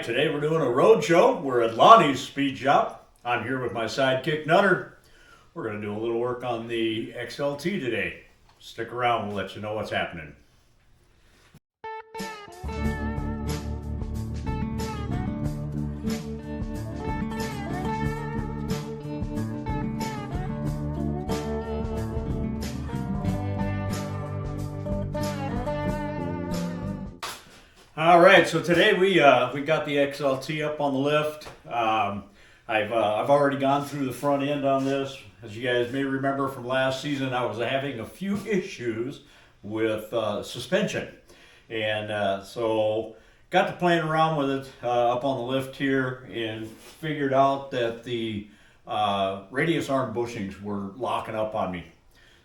right, today we're doing a road show. We're at Lonnie's speed shop. I'm here with my sidekick Nutter. We're going to do a little work on the XLT today. Stick around, we'll let you know what's happening. All right, so today we got the XLT up on the lift. I've already gone through the front end on this. As you guys may remember from last season, I was having a few issues with suspension, and so got to playing around with it up on the lift here, and figured out that the radius arm bushings were locking up on me.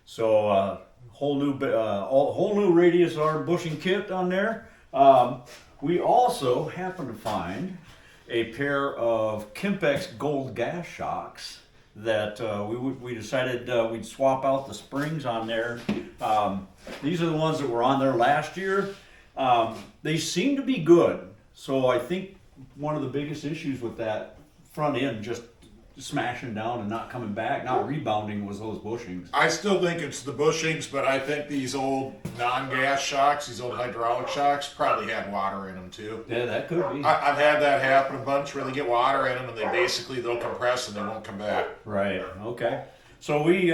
So whole new radius arm bushing kit on there. We also happen to find a pair of Kimpex gold gas shocks that we decided we'd swap out the springs on there. These are the ones that were on there last year. They seem to be good. So I think one of the biggest issues with that front end just smashing down and not coming back, not rebounding, was those bushings. I still think it's the bushings, but I think these old non-gas shocks, these old hydraulic shocks, probably had water in them too. Yeah, that could be. I've had that happen a bunch where they get water in them and they'll compress and they won't come back. Right. Okay. So we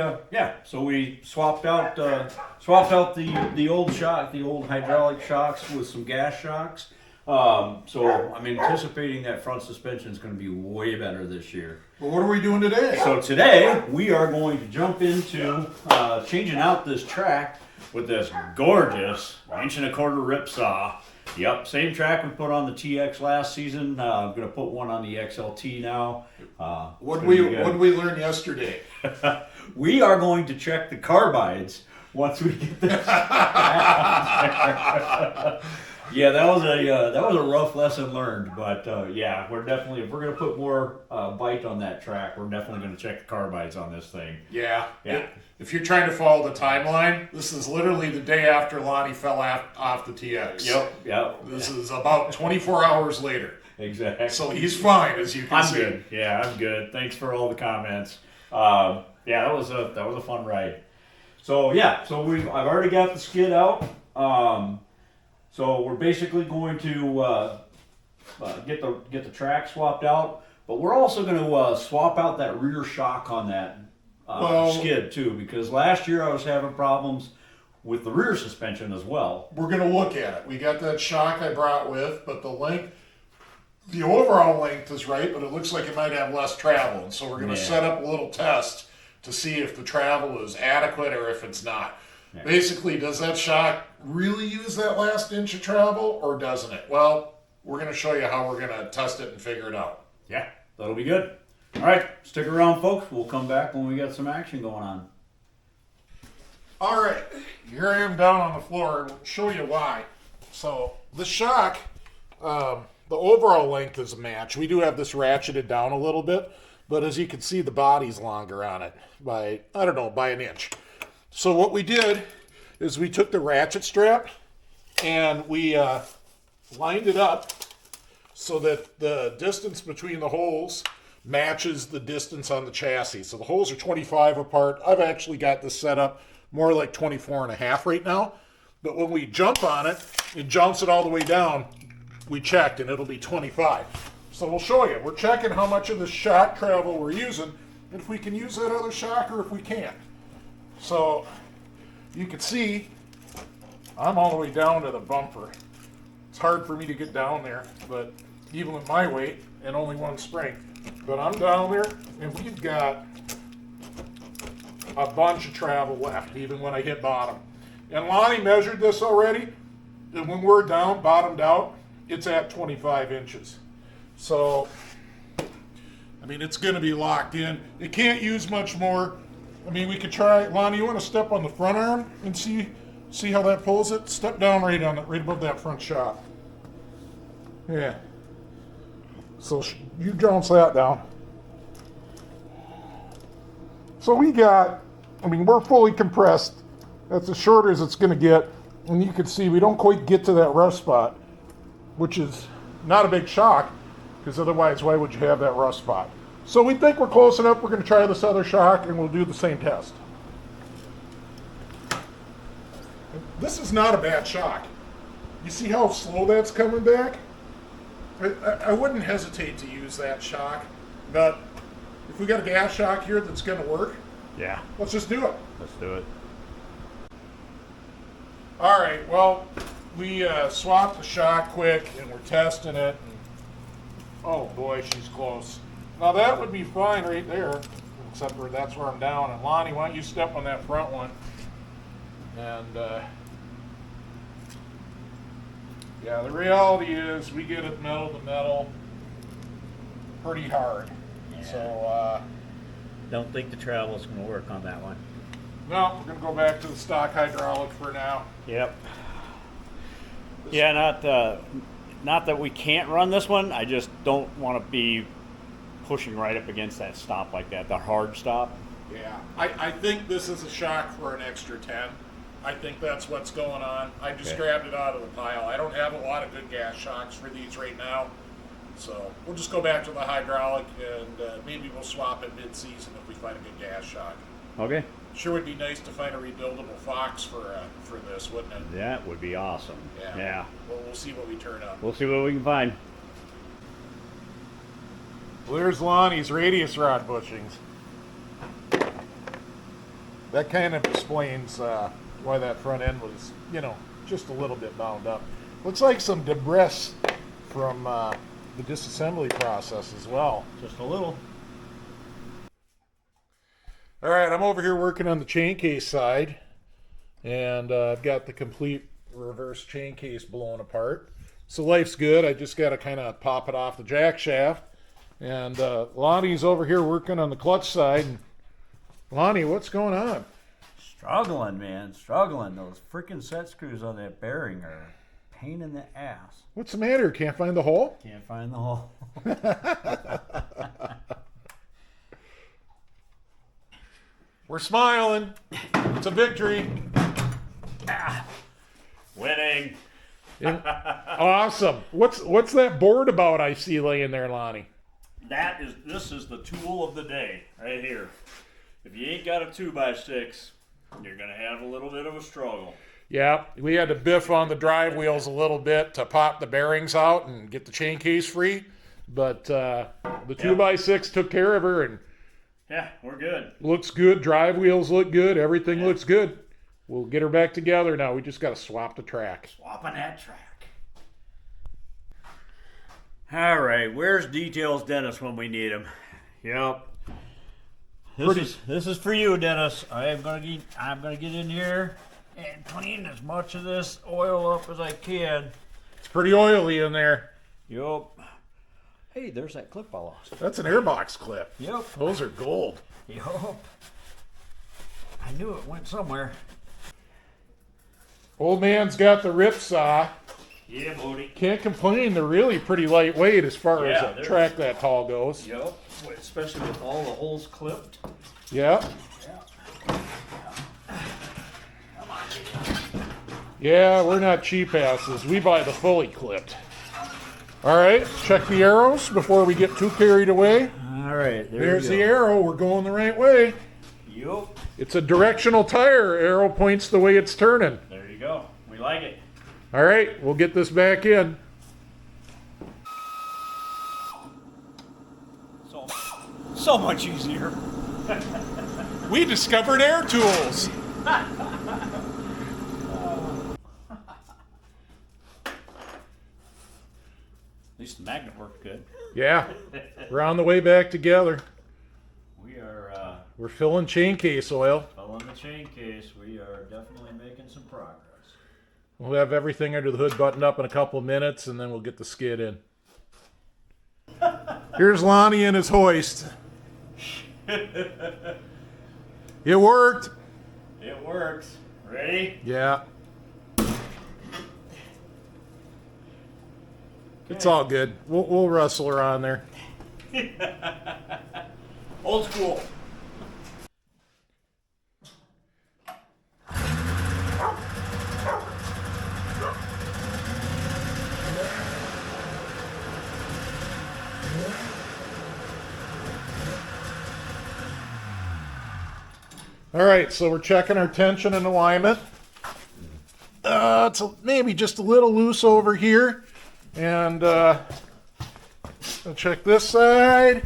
swapped out the old shock, the old hydraulic shocks with some gas shocks. So I'm anticipating that front suspension is going to be way better this year. Well, what are we doing today? So today we are going to jump into changing out this track with this gorgeous 1.25" Ripsaw. Yep, same track we put on the TX last season. I'm going to put one on the XLT now. What did we learn yesterday? We are going to check the carbides once we get this. Yeah, that was a rough lesson learned, but yeah, if we're gonna put more bite on that track, we're definitely gonna check the carbides on this thing. Yeah. If you're trying to follow the timeline, this is literally the day after Lonnie fell off the TX. Yep. This is about 24 hours later. Exactly. So he's fine, as you can see. I'm good. Yeah, I'm good. Thanks for all the comments. Yeah, that was a fun ride. So yeah, I've already got the skid out. So we're basically going to get the track swapped out, but we're also going to swap out that rear shock on that skid too, because last year I was having problems with the rear suspension as well. We're going to look at it. We got that shock I brought with, but the overall length is right, but it looks like it might have less travel, and so we're going to set up a little test to see if the travel is adequate or if it's not. Yeah. Basically, does that shock really use that last inch of travel, or doesn't it? Well, we're going to show you how we're going to test it and figure it out. Yeah, that'll be good. All right, stick around, folks. We'll come back when we got some action going on. All right, here I am down on the floor. We'll show you why. So the shock, the overall length is a match. We do have this ratcheted down a little bit, but as you can see, the body's longer on it by an inch. So what we did is we took the ratchet strap and we lined it up so that the distance between the holes matches the distance on the chassis. So the holes are 25 apart. I've actually got this set up more like 24.5 right now. But when we jump on it, it jumps it all the way down. We checked and it'll be 25. So we'll show you. We're checking how much of the shock travel we're using and if we can use that other shock or if we can't. So you can see I'm all the way down to the bumper. It's hard for me to get down there, but even with my weight and only one spring. But I'm down there and we've got a bunch of travel left even when I hit bottom. And Lonnie measured this already, and when we're down, bottomed out, it's at 25 inches. So, I mean, it's going to be locked in. It can't use much more. I mean, we could try. Lonnie, you want to step on the front arm and see how that pulls it? Step down right above that front shock. Yeah. So you bounce that down. So we're fully compressed. That's as short as it's going to get. And you can see we don't quite get to that rough spot, which is not a big shock, because otherwise why would you have that rust spot? So we think we're close enough. We're going to try this other shock and we'll do the same test. This is not a bad shock. You see how slow that's coming back? I wouldn't hesitate to use that shock, but if we got a gas shock here that's going to work, Yeah. let's just do it. Let's do it. All right, well, we swapped the shock quick and we're testing it. And, oh boy, she's close. Now that would be fine right there, except for that's where I'm down. And Lonnie, why don't you step on that front one? And yeah, the reality is we get it metal to metal pretty hard. Yeah. So Don't think the travel's going to work on that one. no, we're gonna go back to the stock hydraulic for now. Yep. Yeah, not that we can't run this one. I just don't want to be pushing right up against that stop like that, the hard stop. Yeah, I think this is a shock for an extra 10. I think that's what's going on. I just grabbed it out of the pile. I don't have a lot of good gas shocks for these right now. So we'll just go back to the hydraulic and maybe we'll swap it mid-season if we find a good gas shock. Okay. Sure would be nice to find a rebuildable Fox for this, wouldn't it? That would be awesome. Yeah. Well, we'll see what we turn up. We'll see what we can find. Well, there's Lonnie's radius rod bushings. That kind of explains why that front end was, just a little bit bound up. Looks like some debris from the disassembly process as well. Just a little. All right, I'm over here working on the chain case side, and I've got the complete reverse chain case blown apart. So life's good. I just got to kind of pop it off the jack shaft. And Lonnie's over here working on the clutch side. And Lonnie, what's going on? Struggling, man. Struggling. Those freaking set screws on that bearing are a pain in the ass. What's the matter? Can't find the hole? Can't find the hole. We're smiling. It's a victory. Winning. Awesome. What's that board about I see laying there, Lonnie? This is the tool of the day right here. If you ain't got a 2x6, you're gonna have a little bit of a struggle. Yeah, we had to biff on the drive wheels a little bit to pop the bearings out and get the chain case free. But the 2x6 took care of her and yeah, we're good. looks good. Drive wheels look good. Everything looks good. We'll get her back together now. We just got to swap the track. Swapping that track. All right, where's Details Dennis when we need him? Yep. This is for you, Dennis. I'm gonna get in here and clean as much of this oil up as I can. It's pretty oily in there. Yup. Hey, there's that clip I lost. That's an airbox clip. Yep. Those are gold. Yup. I knew it went somewhere. Old man's got the Ripsaw. Yeah, buddy. Can't complain. They're really pretty lightweight as far as a they're- track that tall goes. Yup. Especially with all the holes clipped. Yeah. Yeah, we're not cheap asses. We buy the fully clipped. All right, check the arrows before we get too carried away. All right, There's the arrow. We're going the right way. Yup. It's a directional tire. Arrow points the way it's turning. There you go. We like it. All right, we'll get this back in. So much easier. We discovered air tools. At least the magnet worked good. Yeah, we're on the way back together. We are We're filling chain case oil. filling the chain case. We are definitely making some progress. We'll have everything under the hood buttoned up in a couple of minutes, and then we'll get the skid in. Here's Lonnie and his hoist. It worked. It works. Ready? Yeah. It's all good. We'll wrestle her on there. Old school. All right, so we're checking our tension and alignment. It's maybe just a little loose over here. And I'll check this side.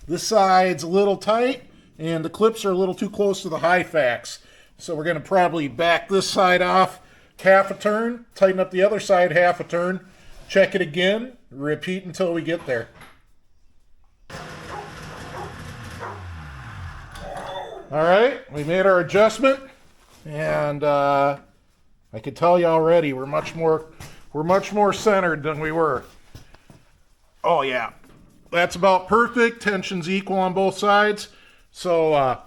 This side's a little tight, and the clips are a little too close to the high facts. So we're going to probably back this side off half a turn, tighten up the other side half a turn, check it again, repeat until we get there. All right, we made our adjustment, and I can tell you already we're much more centered than we were. Oh yeah, that's about perfect. Tension's equal on both sides. So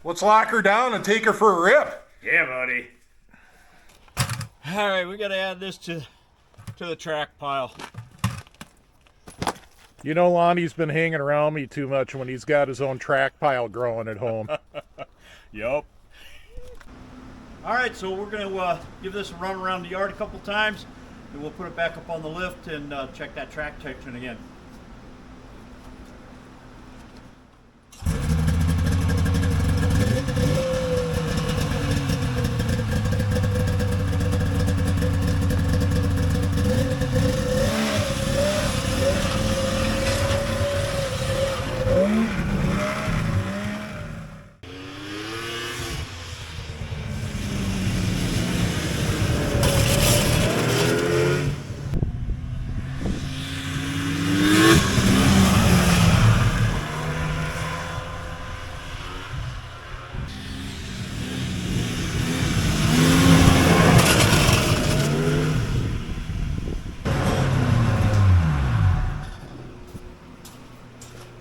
let's lock her down and take her for a rip. Yeah, buddy. All right, we got to add this to the track pile. You know, Lonnie's been hanging around me too much when he's got his own track pile growing at home. Yup. All right, so we're going to give this a run around the yard a couple times, and we'll put it back up on the lift and check that track tension again.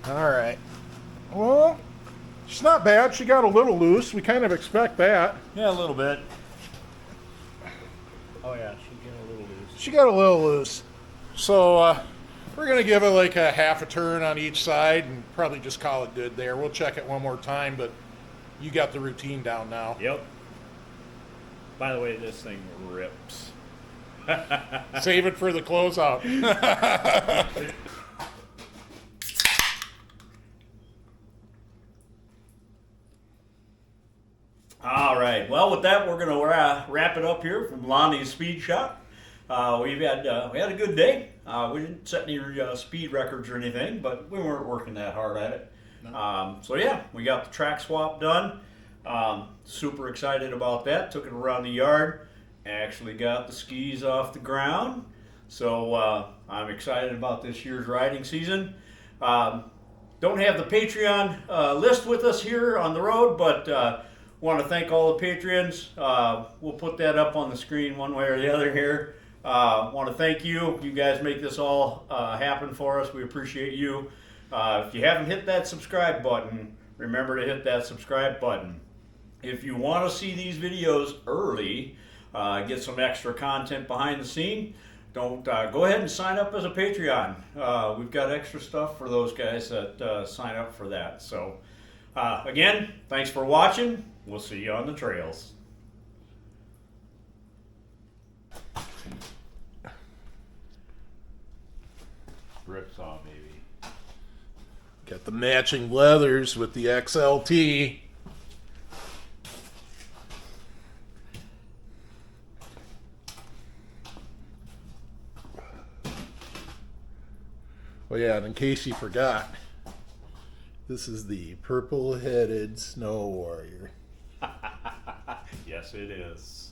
All right. Well, she's not bad. She got a little loose. We kind of expect that. Yeah, a little bit. Oh yeah, she got a little loose. She got a little loose. So we're going to give it like a half a turn on each side and probably just call it good there. We'll check it one more time, but you got the routine down now. Yep. By the way, this thing rips. Save it for the closeout. All right. Well, with that, we're going to wrap it up here from Lonnie's Speed Shop. We had a good day. We didn't set any speed records or anything, but we weren't working that hard at it. No. So yeah, we got the track swap done. Super excited about that. Took it around the yard. Actually got the skis off the ground. So I'm excited about this year's riding season. Don't have the Patreon list with us here on the road, but want to thank all the patrons. We'll put that up on the screen one way or the other here. Want to thank you. You guys make this all happen for us. We appreciate you. If you haven't hit that subscribe button, remember to hit that subscribe button. If you want to see these videos early, get some extra content behind the scene, go ahead and sign up as a Patreon. We've got extra stuff for those guys that sign up for that. So again, thanks for watching. We'll see you on the trails. Ripsaw, maybe. Got the matching leathers with the XLT. Oh yeah, and in case you forgot, this is the purple-headed snow warrior. Yes, it is.